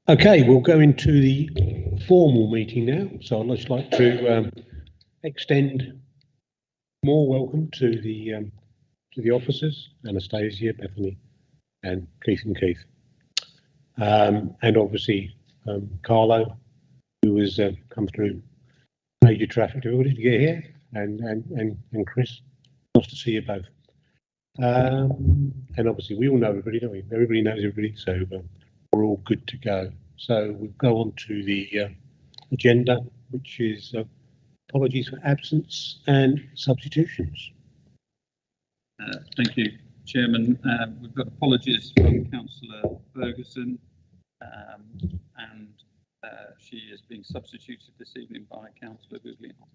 Okay, we'll go into the formal meeting now. So I'd just like to extend more welcome to the officers, Anastasia, Bethany, and Keith and obviously Carlo, who has come through major traffic difficulties to get here, and Chris. Nice to see you both. And obviously we all know everybody, don't we? Everybody knows everybody, so we're all good to go. So we'll go on to the agenda, which is apologies for absence and substitutions. Thank you, Chairman. We've got apologies from Councillor Ferguson, and she is being substituted this evening by Councillor Guglielmo.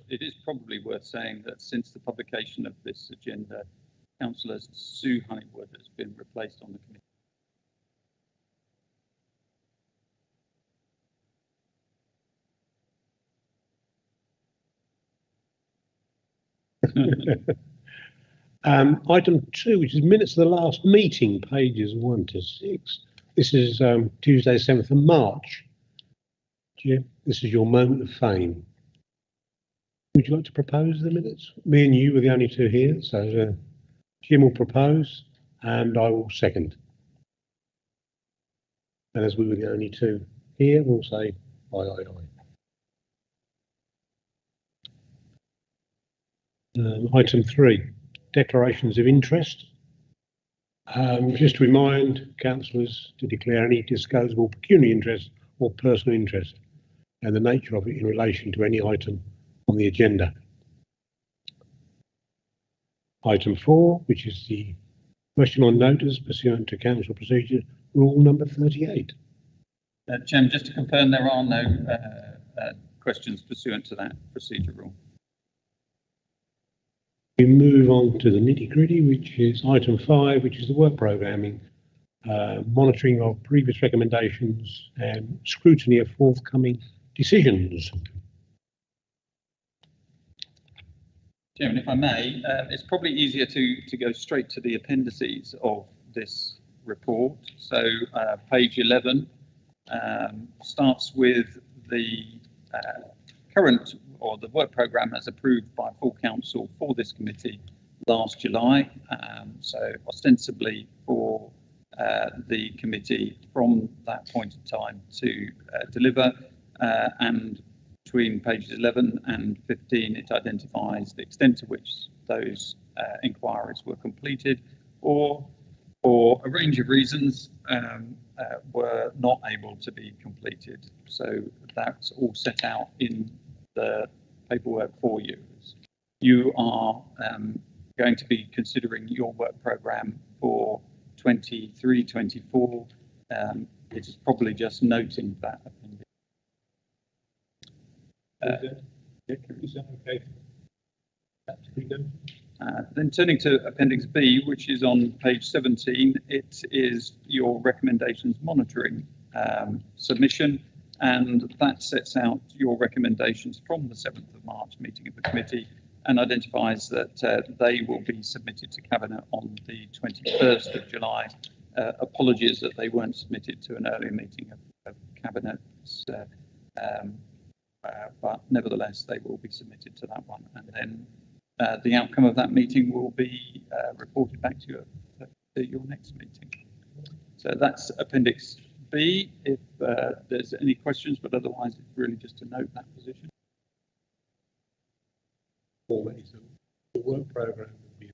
It is probably worth saying that since the publication of this agenda, Councillor Sue Honeywood has been replaced on the committee. Item 2, which is minutes of the last meeting, pages 1 to 6. This is Tuesday, 7th of March. Jim, this is your moment of fame. Would you like to propose the minutes? Me and you were the only two here, so Jim will propose and I will second. And as we were the only two here, we'll say aye, aye, aye. Item 3, declarations of interest. Just to remind councillors to declare any disclosable pecuniary interest or personal interest and the nature of it in relation to any item on the agenda. Item 4, which is the question on notice pursuant to council procedure rule number 38. Chairman, just to confirm, there are no questions pursuant to that procedure rule. We move on to the nitty-gritty, which is item 5, which is the work programming, monitoring of previous recommendations and scrutiny of forthcoming decisions. Chairman, if I may, it's probably easier to go straight to the appendices of this report. So page 11 starts with the current or the work programme as approved by full council for this committee last July. So ostensibly for the committee from that point in time to deliver, and between pages 11 and 15, it identifies the extent to which those inquiries were completed or for a range of reasons were not able to be completed. So that's all set out in the paperwork for you. You are going to be considering your work programme for 23-24. It is probably just noting that appendix. Then turning to Appendix B, which is on page 17, it is your recommendations monitoring submission, and that sets out your recommendations from the 7th of March meeting of the committee and identifies that they will be submitted to Cabinet on the 21st of July. Apologies that they weren't submitted to an earlier meeting of Cabinet. But nevertheless, they will be submitted to that one, and then the outcome of that meeting will be reported back to you at your next meeting. So that's Appendix B. If there's any questions, but otherwise it's really just to note that position. The work programme will be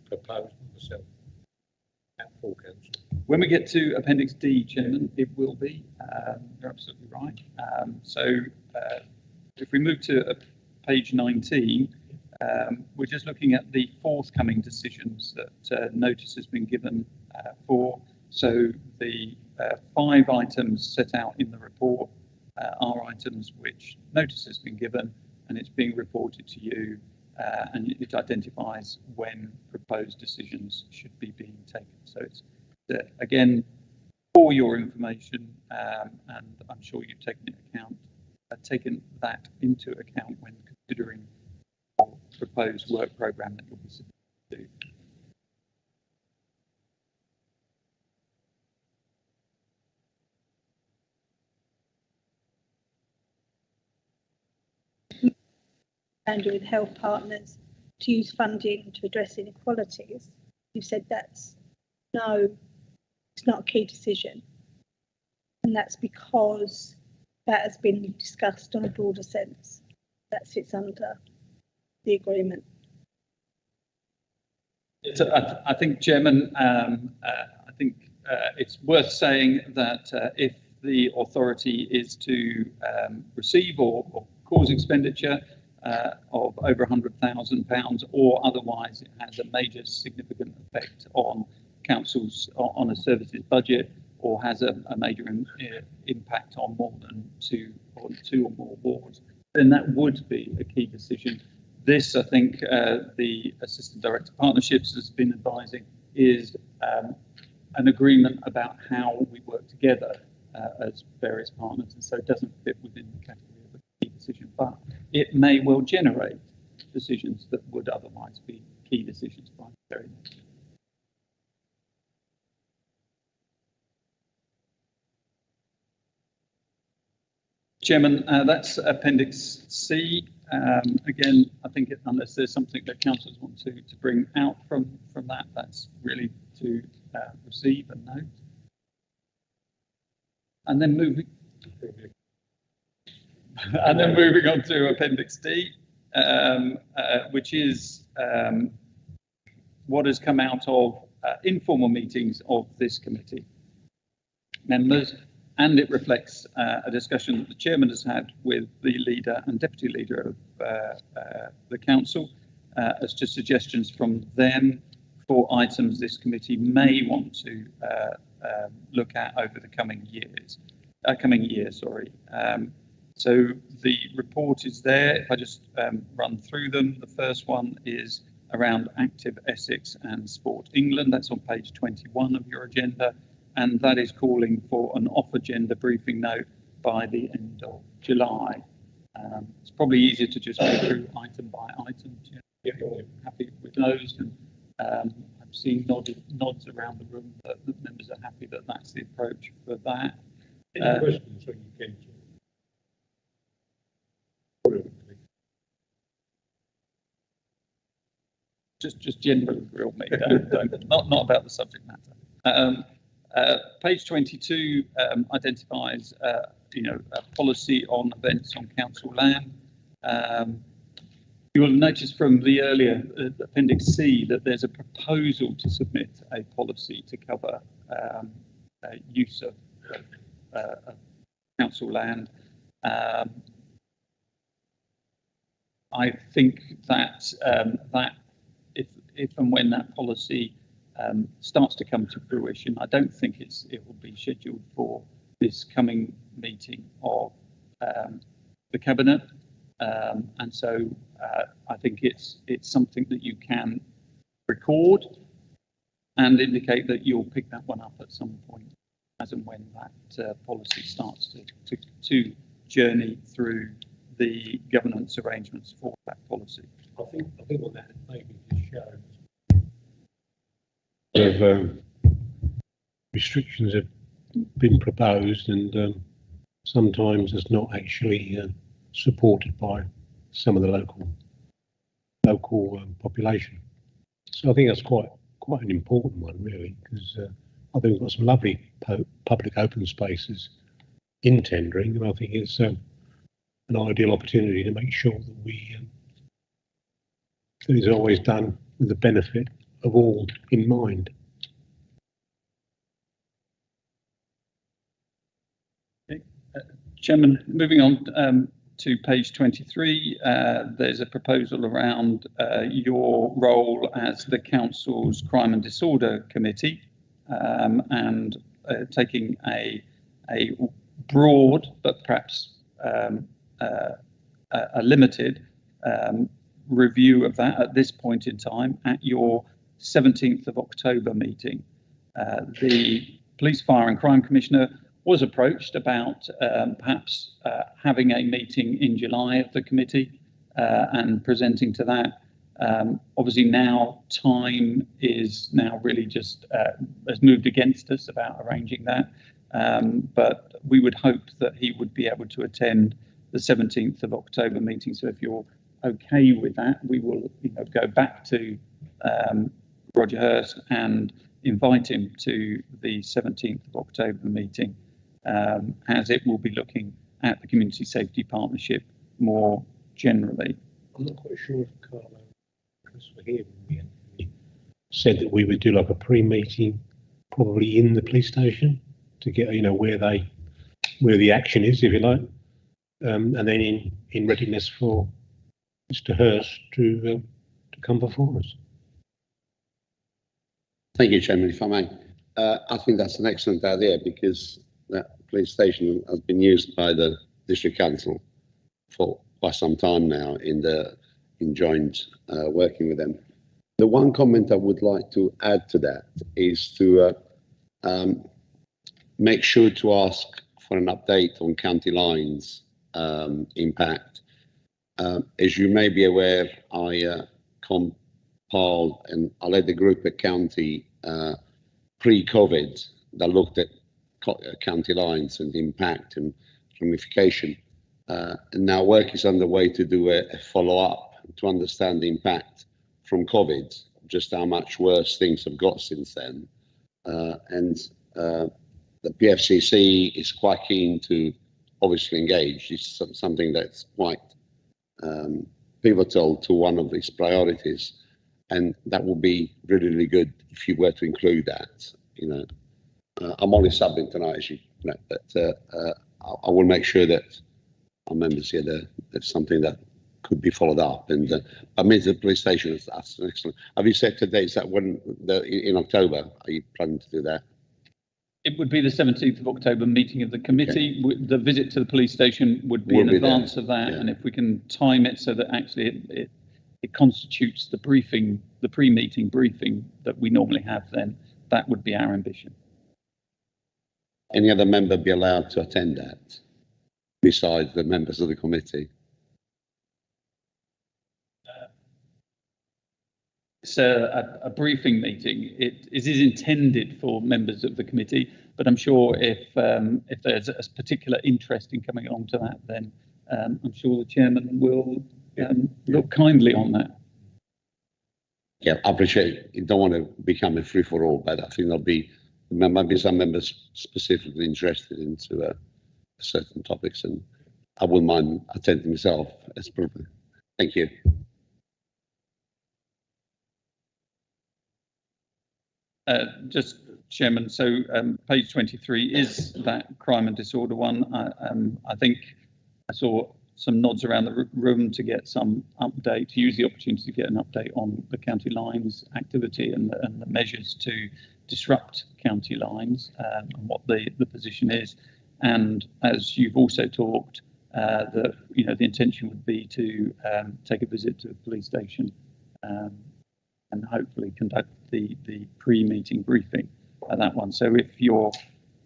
proposed by myself at full council. When we get to Appendix D, Chairman, it will be. You're absolutely right. So if we move to page 19, we're just looking at the forthcoming decisions that notice has been given for. So the 5 items set out in the report are items which notice has been given and it's being reported to you, and it identifies when proposed decisions should be being taken. So it's again, for your information, and I'm sure you've taken that into account when considering the proposed work programme that you'll be submitting to. with health partners to use funding to address inequalities. You've said it's not a key decision. And that's because that has been discussed on a broader sense. That sits under the agreement. I think, Chairman, I think it's worth saying that if the authority is to receive or cause expenditure of over £100,000 or otherwise it has a major significant effect on councils on a services budget or has a major impact on more than two or more wards, then that would be a key decision. This, I think, the Assistant Director Partnerships has been advising is an agreement about how we work together as various partners, and so it doesn't fit within the category of a key decision, but it may well generate decisions that would otherwise be key decisions by the very next. Chairman, that's Appendix C. Again, I think unless there's something that councillors want to bring out from that, that's really to receive and note. And then moving on to Appendix D, which is what has come out of informal meetings of this committee members. And it reflects a discussion that the chairman has had with the leader and deputy leader of the council as to suggestions from them for items this committee may want to look at over the coming year. So the report is there. If I just run through them, the first one is around Active Essex and Sport England. That's on page 21 of your agenda. And that is calling for an off-agenda briefing note by the end of July. It's probably easier to just go through item by item. If you're happy with those, and I've seen nods around the room that the members are happy that that's the approach for that. Any questions when you came to? Just generally grill me, not about the subject matter. Page 22 identifies, a policy on events on council land. You will notice from the earlier Appendix C that there's a proposal to submit a policy to cover use of council land. I think that if and when that policy starts to come to fruition, I don't think it will be scheduled for this coming meeting of the cabinet, and so I think it's something that you can record and indicate that you'll pick that one up at some point, as and when that policy starts to journey through the governance arrangements for that policy. I think on that maybe just shows of restrictions have been proposed, and sometimes it's not actually supported by some of the local population. So I think that's quite an important one, really, because I think we've got some lovely public open spaces in tendering, and I think it's an ideal opportunity to make sure that that it's always done with the benefit of all in mind. Okay. Chairman, moving on to page 23, there's a proposal around your role as the council's crime and disorder committee, and taking a broad but perhaps a limited review of that at this point in time at your 17th of October meeting. The Police, Fire and Crime Commissioner was approached about perhaps having a meeting in July of the committee and presenting to that. Obviously now time is now really just has moved against us about arranging that, but we would hope that he would be able to attend the 17th of October meeting. So if you're okay with that, we will go back to Roger Hurst and invite him to the 17th of October meeting, as it will be looking at the Community Safety Partnership more generally. I'm not quite sure if Carlo and Chris were here when we said that we would do like a pre-meeting, probably in the police station, to get where the action is, if you like, and then in readiness for Mr. Hurst to come before us. Thank you, Chairman. If I may, I think that's an excellent idea, because that police station has been used by the District Council for quite some time now in joint working with them. The one comment I would like to add to that is to make sure to ask for an update on county lines impact. As you may be aware, I compiled and I led the group at county pre-COVID that looked at county lines and impact and ramification. And now work is underway to do a follow-up to understand the impact from COVID, just how much worse things have got since then. And the PFCC is quite keen to obviously engage. It's something that's quite pivotal to one of its priorities. And that would be really, really good if you were to include that. I'm only subbing tonight, as you know, but I will make sure that our members here, that's something that could be followed up. And I mean, the police station, that's excellent. Have you said today, is that when in October, are you planning to do that? It would be the 17th of October meeting of the committee. Okay. The visit to the police station would be in advance of that. Yeah. And if we can time it so that actually it constitutes the briefing, the pre-meeting briefing that we normally have, then that would be our ambition. Any other member be allowed to attend that besides the members of the committee? It's a briefing meeting. It is intended for members of the committee, but I'm sure if there's a particular interest in coming along to that, then I'm sure the chairman will look kindly on that. Yeah, I appreciate it. You don't want to become a free-for-all, but I think there'll be maybe some members specifically interested into certain topics, and I wouldn't mind attending myself. That's perfect. Thank you. Just Chairman, so page 23 is that crime and disorder one. I think I saw some nods around the room to get some update, to use the opportunity to get an update on the county lines activity and the measures to disrupt county lines, and what the position is. And as you've also talked, the intention would be to take a visit to the police station and hopefully conduct the pre-meeting briefing at that one. So if you're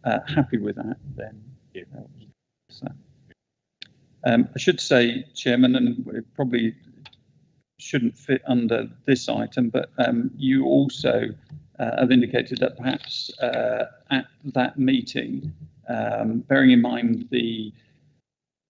happy with that, then I should say, Chairman, and it probably shouldn't fit under this item, but you also have indicated that perhaps at that meeting, bearing in mind the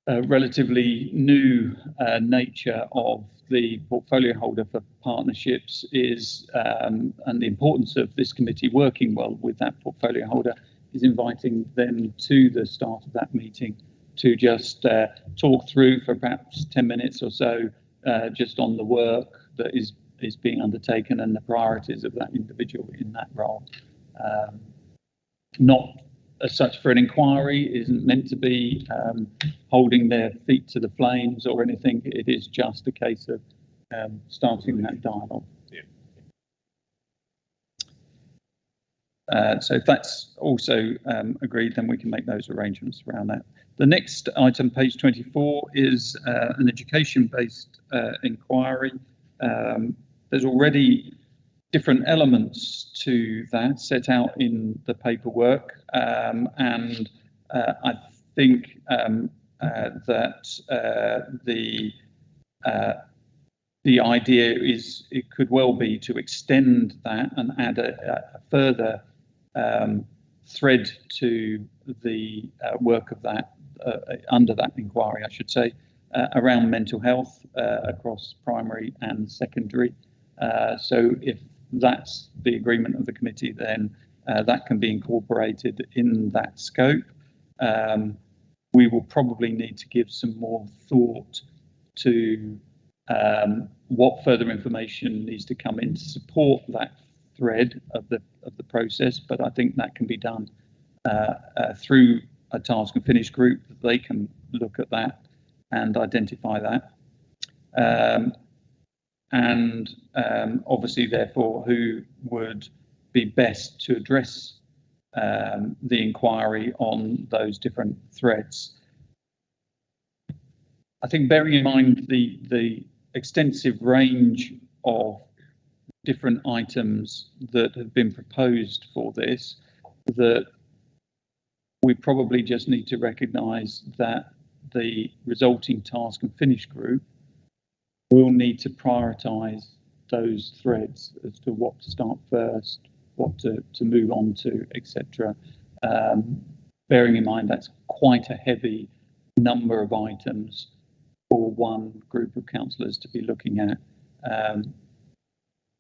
relatively new nature of the portfolio holder for partnerships is, and the importance of this committee working well with that portfolio holder, is inviting them to the start of that meeting to just talk through for perhaps 10 minutes or so, just on the work that is being undertaken and the priorities of that individual in that role. Not as such for an inquiry, isn't meant to be holding their feet to the flames or anything. It is just a case of starting that dialogue. Yeah. So if that's also agreed, then we can make those arrangements around that. The next item, page 24, is an education-based inquiry. There's already different elements to that set out in the paperwork, and I think that the idea is it could well be to extend that and add a further thread to the work of that under that inquiry, I should say, around mental health across primary and secondary. So if that's the agreement of the committee, then that can be incorporated in that scope. We will probably need to give some more thought to what further information needs to come in to support that thread of the process, but I think that can be done through a task and finish group. They can look at that and identify that, and obviously therefore who would be best to address the inquiry on those different threads. I think bearing in mind the extensive range of different items that have been proposed for this, that we probably just need to recognise that the resulting task and finish group will need to prioritise those threads as to what to start first, what to move on to, etc. Bearing in mind that's quite a heavy number of items for one group of councillors to be looking at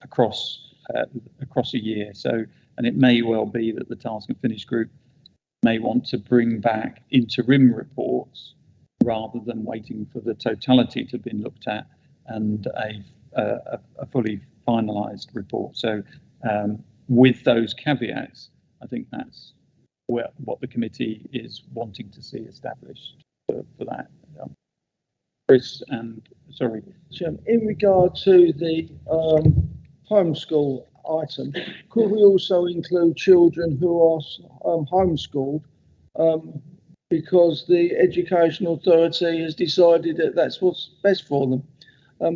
across a year. So, and it may well be that the task and finish group may want to bring back interim reports rather than waiting for the totality to have been looked at and a fully finalised report. So with those caveats, I think that's what the committee is wanting to see established for that. Chris, and sorry. In regard to the homeschool item, could we also include children who are homeschooled because the Education Authority has decided that that's what's best for them?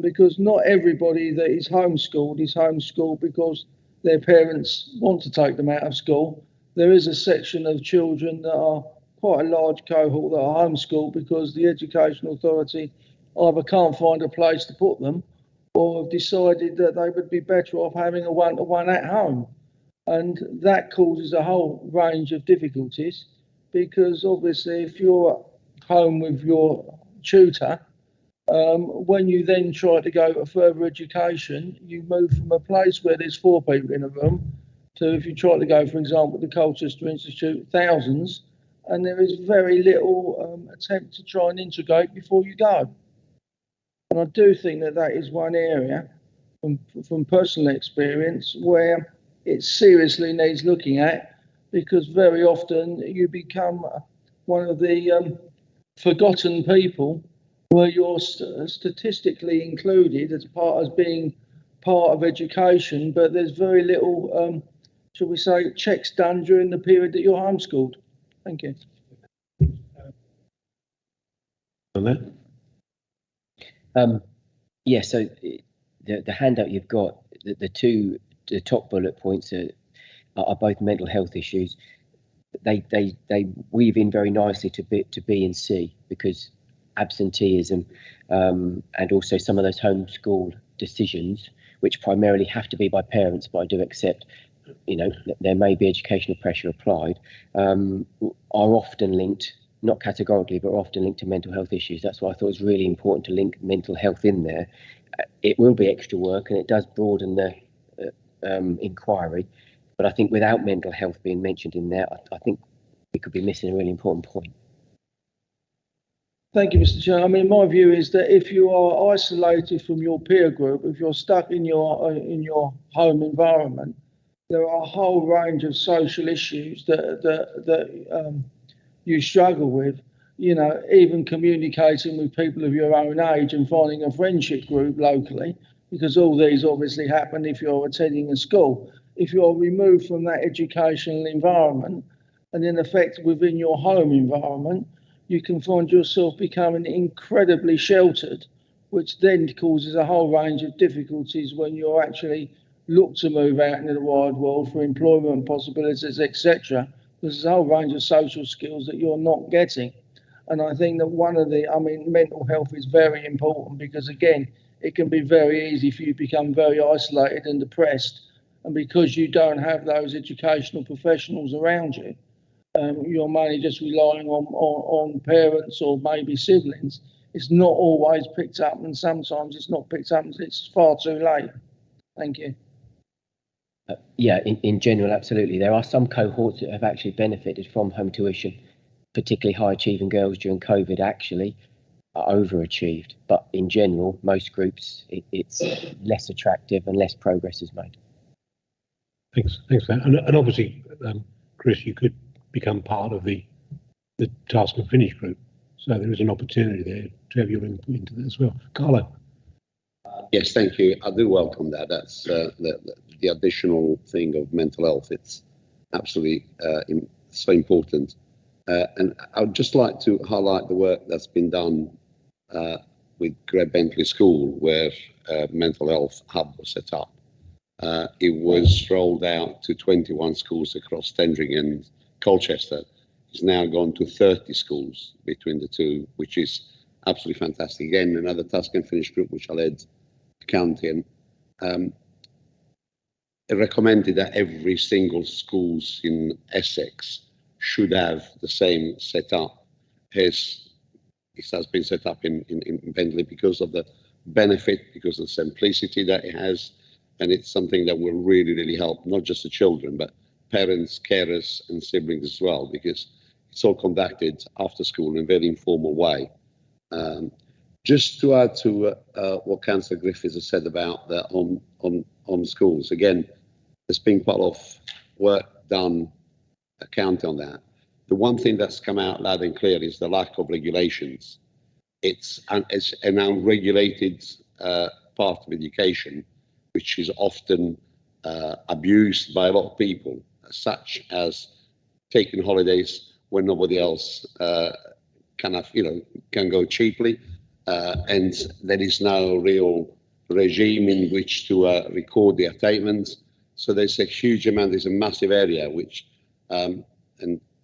Because not everybody that is homeschooled because their parents want to take them out of school. There is a section of children that are quite a large cohort that are homeschooled because the Education Authority either can't find a place to put them or have decided that they would be better off having a one-to-one at home. And that causes a whole range of difficulties because obviously if you're home with your tutor, when you then try to go for further education, you move from a place where there's 4 people in a room to, if you try to go, for example, the Colchester Institute, thousands, and there is very little attempt to try and integrate before you go. And I do think that that is one area from personal experience where it seriously needs looking at, because very often you become one of the forgotten people where you're statistically included as being part of education, but there's very little, shall we say, checks done during the period that you're homeschooled. Thank you. Yeah, so the handout you've got, the top bullet points are both mental health issues. They weave in very nicely to B and C, because absenteeism and also some of those homeschool decisions, which primarily have to be by parents, but I do accept, you know, there may be educational pressure applied, are often linked, not categorically, but often linked to mental health issues. That's why I thought it was really important to link mental health in there. It will be extra work and it does broaden the inquiry, but I think without mental health being mentioned in there, I think we could be missing a really important point. Thank you, Mr. Chair. I mean, my view is that if you are isolated from your peer group, if you're stuck in your home environment, there are a whole range of social issues that you struggle with. You know, even communicating with people of your own age and finding a friendship group locally, because all these obviously happen if you're attending a school. If you're removed from that educational environment and in effect within your home environment, you can find yourself becoming incredibly sheltered, which then causes a whole range of difficulties when you actually look to move out into the wide world for employment possibilities, etc. There's a whole range of social skills that you're not getting. And I think that mental health is very important because, again, it can be very easy for you to become very isolated and depressed. And because you don't have those educational professionals around you, you're mainly just relying on parents or maybe siblings. it's not always picked up, and sometimes it's not picked up and it's far too late. Thank you. Yeah, in general, absolutely. There are some cohorts that have actually benefited from home tuition, particularly high achieving girls during COVID actually are overachieved. But in general, most groups, it's less attractive and less progress is made. Thanks for that. And obviously, Chris, you could become part of the task and finish group. So there is an opportunity there to have your input into that as well. Carlo. Yes, thank you. I do welcome that. That's the additional thing of mental health. It's absolutely so important. And I would just like to highlight the work that's been done with Greg Bentley School, where mental health hub was set up. It was rolled out to 21 schools across Tendring and Colchester. It's now gone to 30 schools between the two, which is absolutely fantastic. Again, another task and finish group, which I led the county, and it recommended that every single schools in Essex should have the same setup as it has been set up in Bentley, because of the benefit, because of the simplicity that it has, and it's something that will really, really help not just the children, but parents, carers, and siblings as well, because it's all conducted after school in a very informal way. Just to add to what Councillor Griffiths has said about the on schools, again, there's been quite a lot of work done county on that. The one thing that's come out loud and clear is the lack of regulations. It's an unregulated part of education, which is often abused by a lot of people, such as taking holidays when nobody else can go cheaply, and there is no real regime in which to record the attainments. So there's a huge amount, there's a massive area which, and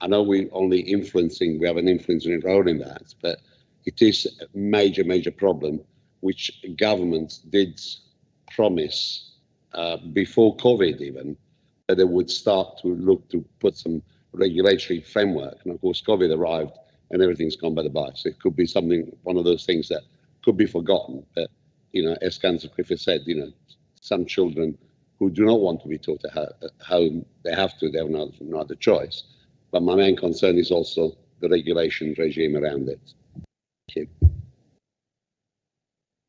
I know we have an influence in role in that, but it is a major, major problem, which governments did promise before COVID even, that they would start to look to put some regulatory framework. And of course, COVID arrived and everything's gone by the by. So it could be one of those things that could be forgotten. But, as Councillor Griffith said, some children who do not want to be taught at home, they have no other choice. But my main concern is also the regulation regime around it. Thank you.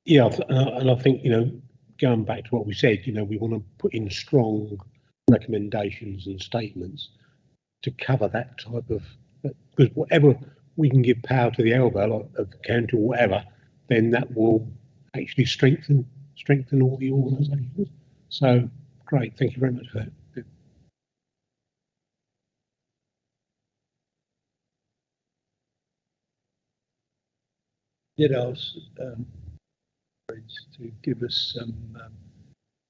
Yeah, and I think, going back to what we said, we want to put in strong recommendations and statements to cover that type of, because whatever we can give power to the elbow of the county or whatever, then that will actually strengthen all the organisations. So great, thank you very much for that. Did ask to give us some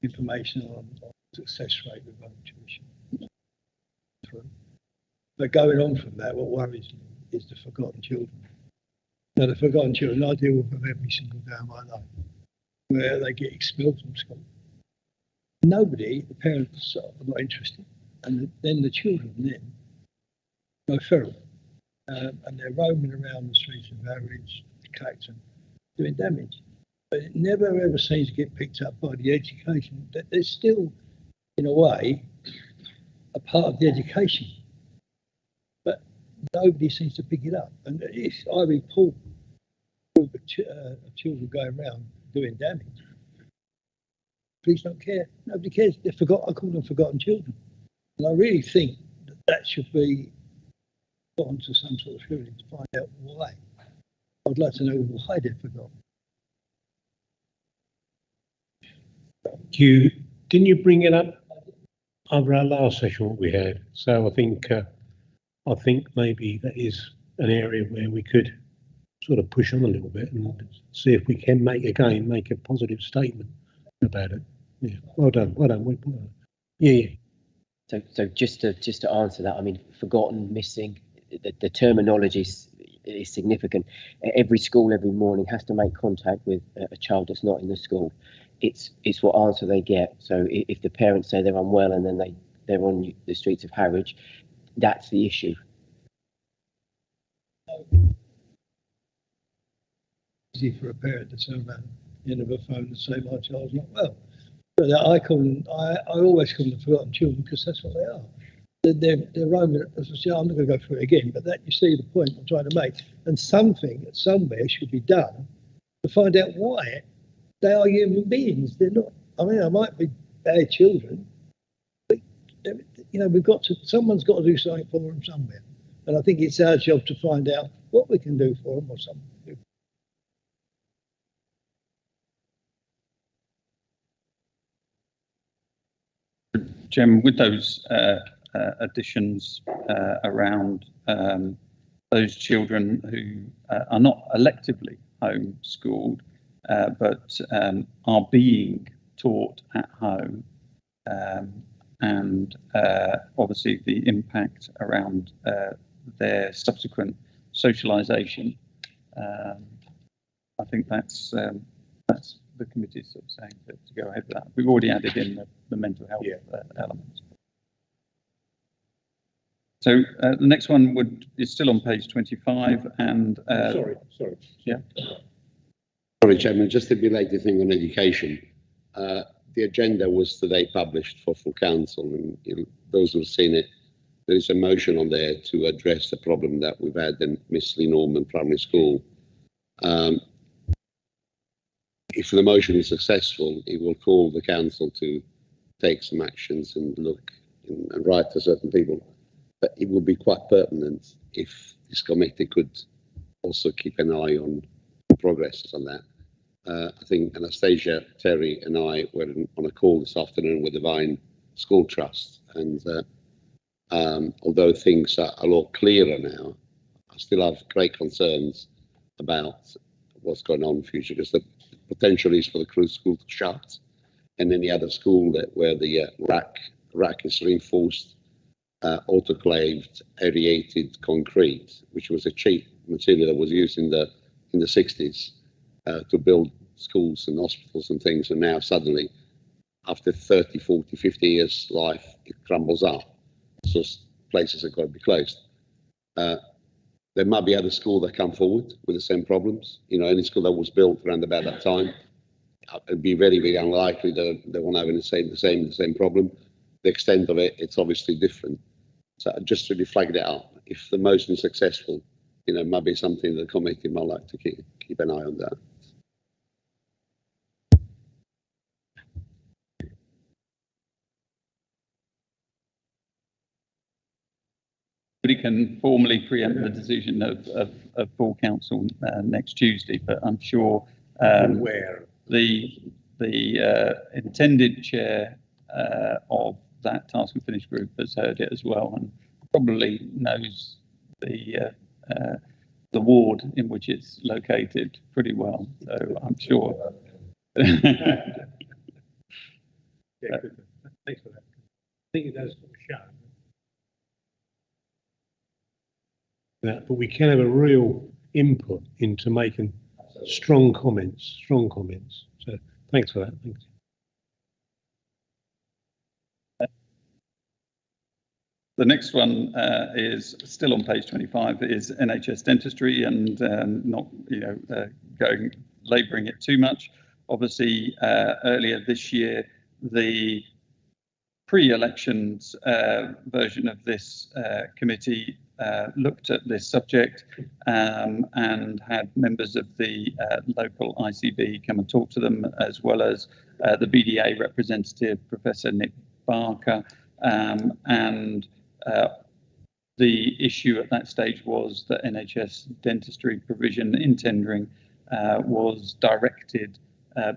information on success rate with home tuition. But going on from that, what worries me is the forgotten children. Now, the forgotten children, I deal with them every single day of my life, where they get expelled from school. Nobody, the parents are not interested, and then the children then go feral, and they're roaming around the streets of Harwich, Clacton, doing damage. But it never ever seems to get picked up by the education. They're still, in a way, a part of the education, but nobody seems to pick it up. And if I report a group of children going around doing damage, police don't care. Nobody cares. They're forgotten. I call them forgotten children. And I really think that should be put onto some sort of hearing to find out why. I'd like to know why they're forgotten. Didn't you bring it up over our last session what we had? So I think maybe that is an area where we could sort of push on a little bit and see if we can make a positive statement about it. Yeah, well done. Yeah. So just to answer that, I mean, forgotten, missing, the terminology is significant. Every school every morning has to make contact with a child that's not in the school. It's what answer they get. So if the parents say they're unwell and then they're on the streets of Harwich, that's the issue. easy for a parent to turn around end of a phone and say my child's not well. But I call them, I always call them forgotten children because that's what they are. They're roaming. I'm not going to go through it again, but that you see the point I'm trying to make. And something somewhere should be done to find out why they are human beings. They're not. I mean, I might be bad children, but you know, someone's got to do something for them somewhere. And I think it's our job to find out what we can do for them or something. Jim, with those additions around those children who are not electively homeschooled, but are being taught at home, and obviously the impact around their subsequent socialisation. I think that's the committee's sort of saying to go ahead with that. We've already added in the mental health elements. So the next one is still on page 25 and... Sorry. Yeah. Sorry, Chairman, just a belated thing on education. The agenda was today published for full council, and those who've seen it, there is a motion on there to address the problem that we've had in Miss Lee Norman Primary School. If the motion is successful, it will call the council to take some actions and look and write to certain people. But it would be quite pertinent if this committee could also keep an eye on progress on that. I think Anastasia, Terry and I were on a call this afternoon with the Vine School Trust, and although things are a lot clearer now, I still have great concerns about what's going on in the future, because the potential is for the Crew School to shut, and any other school where the rack is reinforced, autoclaved, aerated concrete, which was a cheap material that was used in the 60s to build schools and hospitals and things, and now suddenly, after 30, 40, 50 years life, it crumbles up. So places are going to be closed. There might be other schools that come forward with the same problems. You know, any school that was built around about that time, it'd be very, very unlikely that they won't have the same problem. The extent of it, it's obviously different. So just really flag that up. If the motion is successful, you know, it might be something the committee might like to keep an eye on that. But it can formally preempt the decision of full council next Tuesday, but I'm sure the intended chair of that task and finish group has heard it as well, and probably knows the ward in which it's located pretty well. So I'm sure. Yeah, good. Thanks for that. I think it does show. That, but we can have a real input into making strong comments. So thanks for that. Thanks. The next one is still on page 25, is NHS dentistry, and not labouring it too much. Obviously, earlier this year, the pre-elections version of this committee looked at this subject and had members of the local ICB come and talk to them, as well as the BDA representative, Professor Nick Barker, and the issue at that stage was that NHS dentistry provision in tendering was directed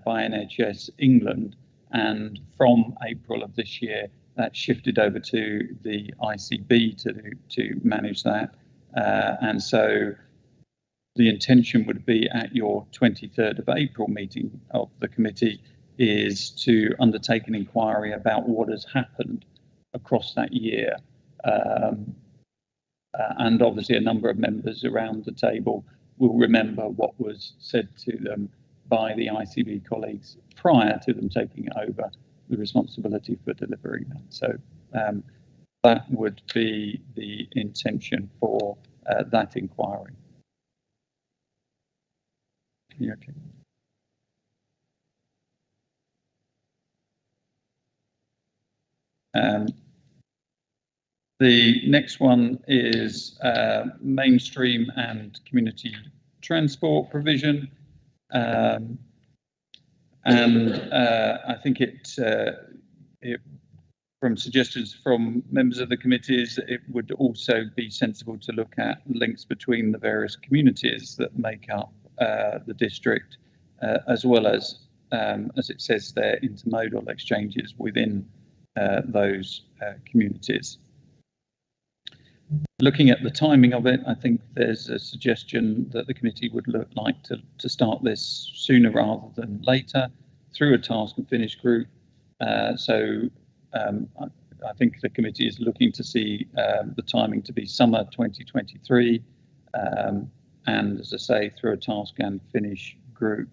by NHS England, and from April of this year that shifted over to the ICB to manage that, and so the intention would be at your 23rd of April meeting of the committee is to undertake an inquiry about what has happened across that year. And obviously a number of members around the table will remember what was said to them by the ICB colleagues prior to them taking over the responsibility for delivering that. So that would be the intention for that inquiry. Yeah, okay. The next one is mainstream and community transport provision. And I think it, from suggestions from members of the committees, it would also be sensible to look at links between the various communities that make up the district, as well as it says there, intermodal exchanges within those communities. Looking at the timing of it, I think there's a suggestion that the committee would like to start this sooner rather than later through a task and finish group. I think the committee is looking to see the timing to be summer 2023, and as I say, through a task and finish group.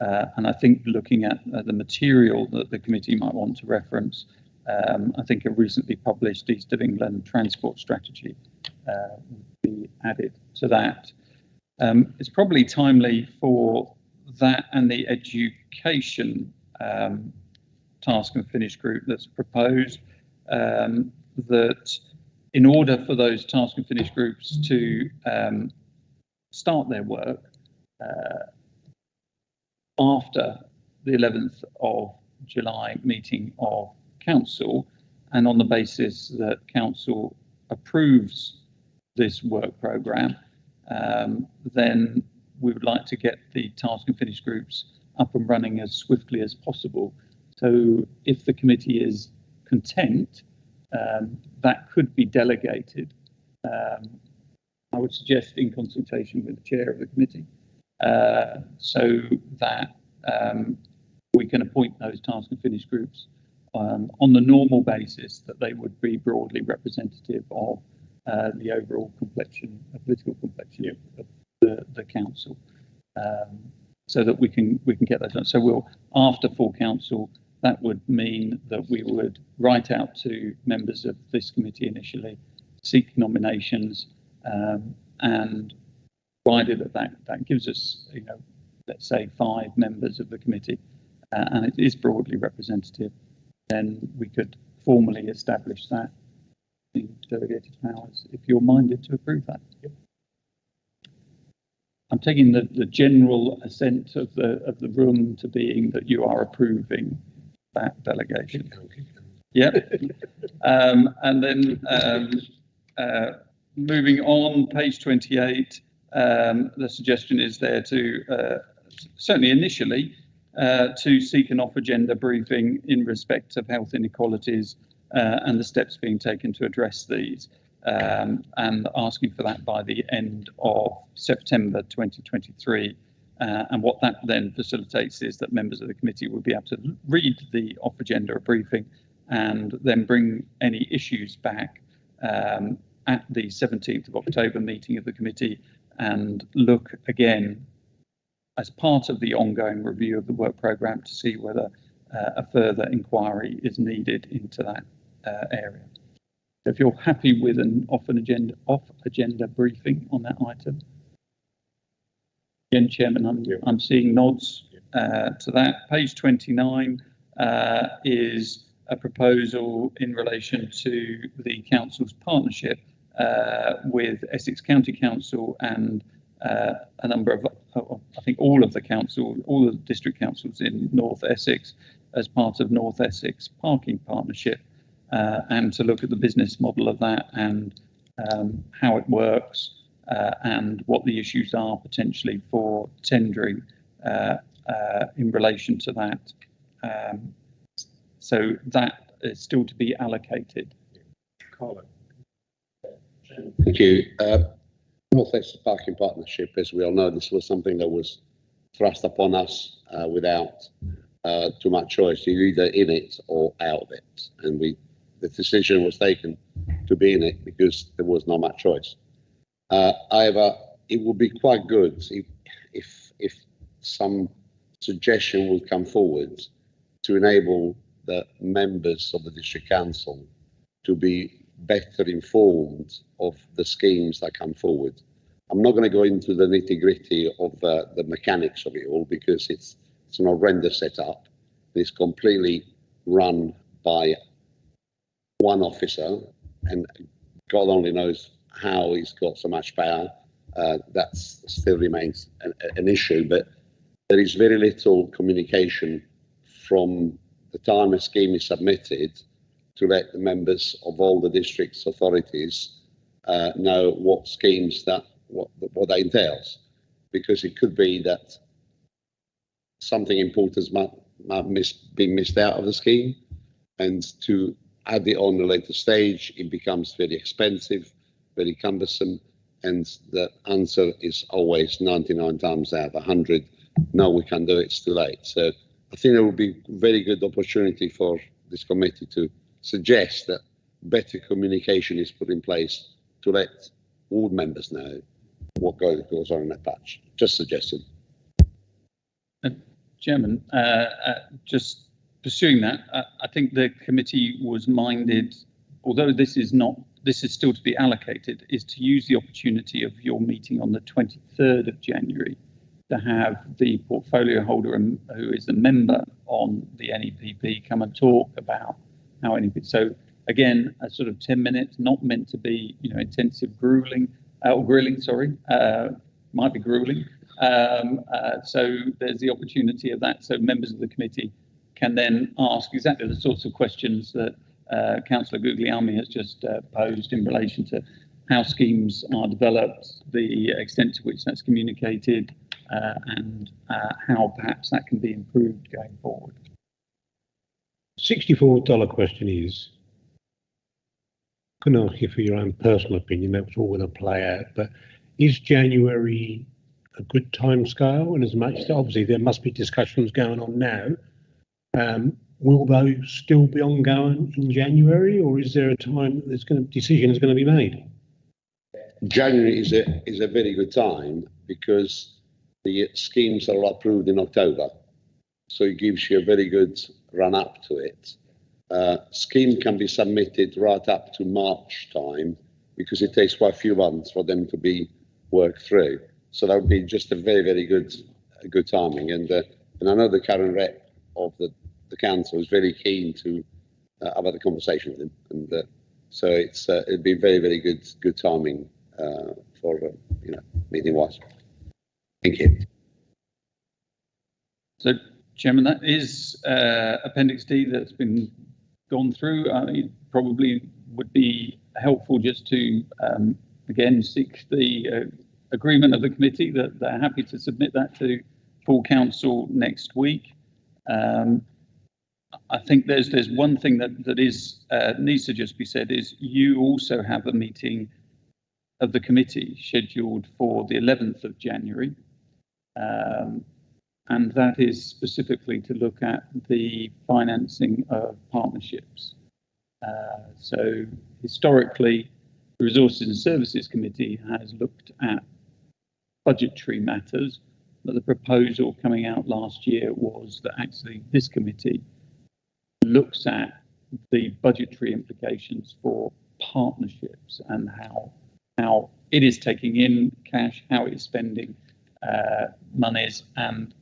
And I think looking at the material that the committee might want to reference, I think a recently published East of England transport strategy would be added to that. It's probably timely for that and the education task and finish group that's proposed, that in order for those task and finish groups to start their work after the 11th of July meeting of council, and on the basis that council approves this work programme, then we would like to get the task and finish groups up and running as swiftly as possible. So if the committee is content, that could be delegated. I would suggest in consultation with the chair of the committee, so that we can appoint those task and finish groups on the normal basis that they would be broadly representative of the overall complexion, political complexion of the council, so that we can get that done. So we'll, after full council, that would mean that we would write out to members of this committee initially, seek nominations, and provided that gives us, let's say 5 members of the committee, and it is broadly representative, then we could formally establish that in delegated powers, if you're minded to approve that. Yep. I'm taking the general assent of the room to being that you are approving that delegation. Yep. And then moving on, page 28, the suggestion is there to, certainly initially, to seek an off-agenda briefing in respect of health inequalities and the steps being taken to address these, and asking for that by the end of September 2023. And what that then facilitates is that members of the committee will be able to read the off-agenda briefing and then bring any issues back at the 17th of October meeting of the committee, and look again as part of the ongoing review of the work programme to see whether a further inquiry is needed into that area. So if you're happy with an off-agenda briefing on that item. Again, Chairman, I'm seeing nods to that. Page 29 is a proposal in relation to the council's partnership with Essex County Council and a number of, I think all of the council, all of the district councils in North Essex as part of North Essex Parking Partnership, and to look at the business model of that and how it works and what the issues are potentially for tendering in relation to that. So that is still to be allocated. Colin. Thank you. North Essex Parking Partnership, as we all know, this was something that was thrust upon us without too much choice. You're either in it or out of it, and the decision was taken to be in it because there was not much choice. However, it would be quite good if some suggestion would come forward to enable the members of the district council to be better informed of the schemes that come forward. I'm not going to go into the nitty-gritty of the mechanics of it all, because it's an horrendous setup. It's completely run by one officer, and God only knows how he's got so much power. That still remains an issue, but there is very little communication from the time a scheme is submitted to let the members of all the district's authorities know what schemes what that entails, because it could be that something important might be missed out of the scheme, and to add it on a later stage, it becomes very expensive, very cumbersome, and the answer is always 99 times out of 100, no, we can't do it, it's too late. So I think there will be a very good opportunity for this committee to suggest that better communication is put in place to let all members know what goes on in that patch. Just suggested. Chairman, just pursuing that, I think the committee was minded, although this is still to be allocated, is to use the opportunity of your meeting on the 23rd of January to have the portfolio holder who is a member on the NEPP come and talk about how NEPP. So again, a sort of 10 minutes, not meant to be, intensive grilling, might be grueling. So there's the opportunity of that. So members of the committee can then ask exactly the sorts of questions that Councillor Guglielmi has just posed in relation to how schemes are developed, the extent to which that's communicated, and how perhaps that can be improved going forward. $64 question is, I can ask you for your own personal opinion, that's all going to play out, but is January a good time scale? And as much as obviously there must be discussions going on now, will those still be ongoing in January, or is there a time that decision is going to be made? January is a very good time, because the schemes are all approved in October, so it gives you a very good run up to it. Scheme can be submitted right up to March time, because it takes quite a few months for them to be worked through. So that would be just a very good timing. And I know the current rep of the council is very keen to have a conversation with him, and so it'd be very good timing for meeting wise. Thank you. So, Chairman, that is Appendix D that's been gone through. It probably would be helpful just to again seek the agreement of the committee that they're happy to submit that to full council next week. I think there's one thing that is needs to just be said is you also have a meeting of the committee scheduled for the 11th of January. And that is specifically to look at the financing of partnerships. So historically, the Resources and Services Committee has looked at budgetary matters, but the proposal coming out last year was that actually this committee looks at the budgetary implications for partnerships and how it is taking in cash, how it is spending monies, and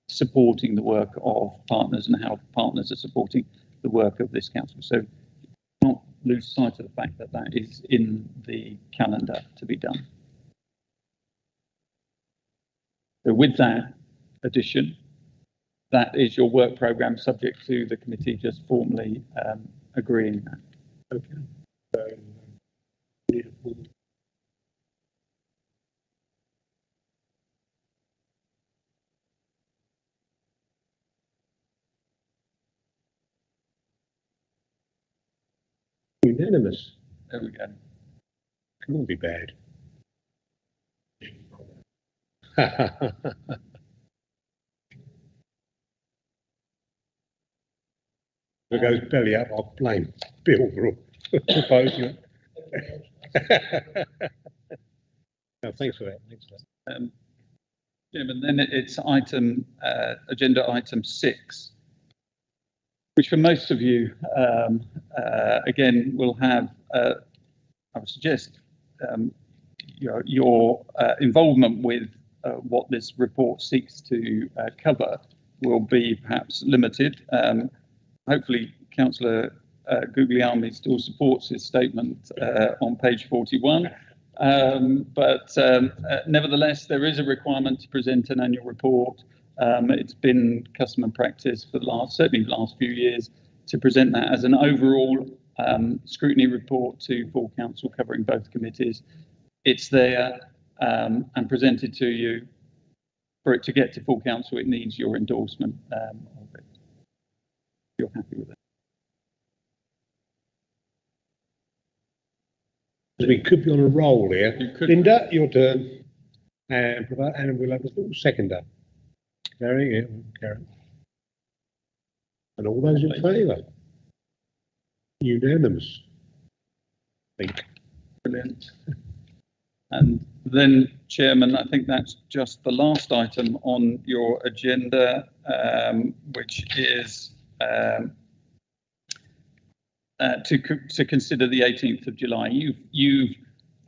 supporting the work of partners, and how partners are supporting the work of this council. So not lose sight of the fact that that is in the calendar to be done. So with that addition, that is your work programme, subject to the committee just formally agreeing that. Okay. Unanimous. There we go. Can't be bad. If it goes belly up, I'll blame Bill for proposing it. No, thanks for that. Chairman, then it's agenda item 6, which for most of you, again, will have, I would suggest, your involvement with what this report seeks to cover will be perhaps limited. Hopefully, Councillor Guglielmi still supports his statement on page 41. But nevertheless, there is a requirement to present an annual report. It's been custom and practice for certainly the last few years, to present that as an overall scrutiny report to full council covering both committees. It's there and presented to you. For it to get to full council, it needs your endorsement of it. You're happy with it? We could be on a roll here. Linda, your turn. And we'll have a little seconder. Gary, yeah, Karen. And all those in favour? Unanimous. I think. Brilliant. And then, Chairman, I think that's just the last item on your agenda, which is to consider the 18th of July. You've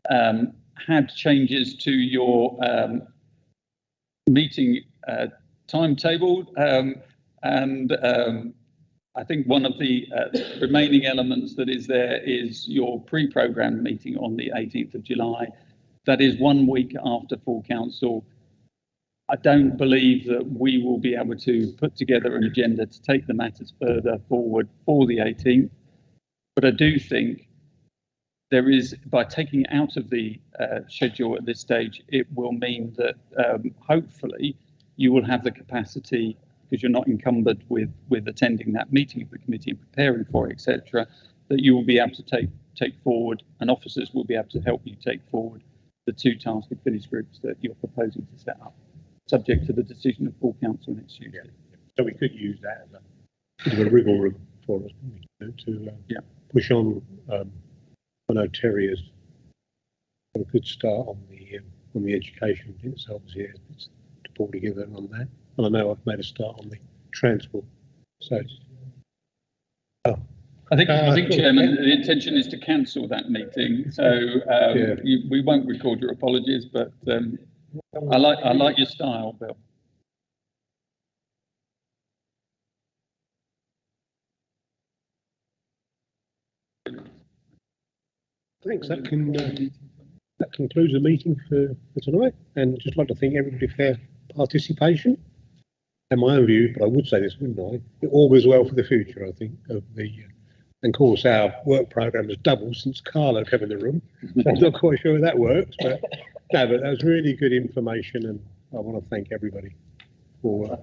had changes to your meeting timetable, and I think one of the remaining elements that is there is your pre-programmed meeting on the 18th of July. That is 1 week after full council. I don't believe that we will be able to put together an agenda to take the matters further forward for the 18th. But I do think there is, by taking it out of the schedule at this stage, it will mean that hopefully you will have the capacity, because you're not encumbered with attending that meeting of the committee and preparing for it, etc., that you will be able to take forward, and officers will be able to help you take forward the 2 task and finish groups that you're proposing to set up, subject to the decision of full council next Tuesday. Yeah. So we could use that as a bit of a wriggle room for us to push on. I know Terry has got a good start on the education itself here to pull together on that, and I know I've made a start on the transport. So, I think, Chairman, the intention is to cancel that meeting. So we won't record your apologies, but I like your style, Bill. Thanks. That concludes the meeting for tonight, and just like to thank everybody for their participation. And my own view, but I would say this, wouldn't I? It all goes well for the future, I think, of the. And of course, our work programme has doubled since Carlo came in the room. So I'm not quite sure if that works, but no, but that was really good information, and I want to thank everybody for.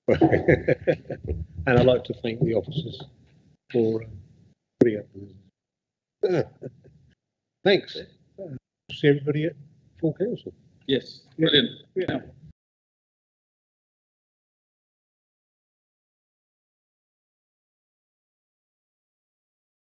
And I'd like to thank the officers for putting up with this. Thanks. See everybody at full council. Yes, brilliant. Yeah.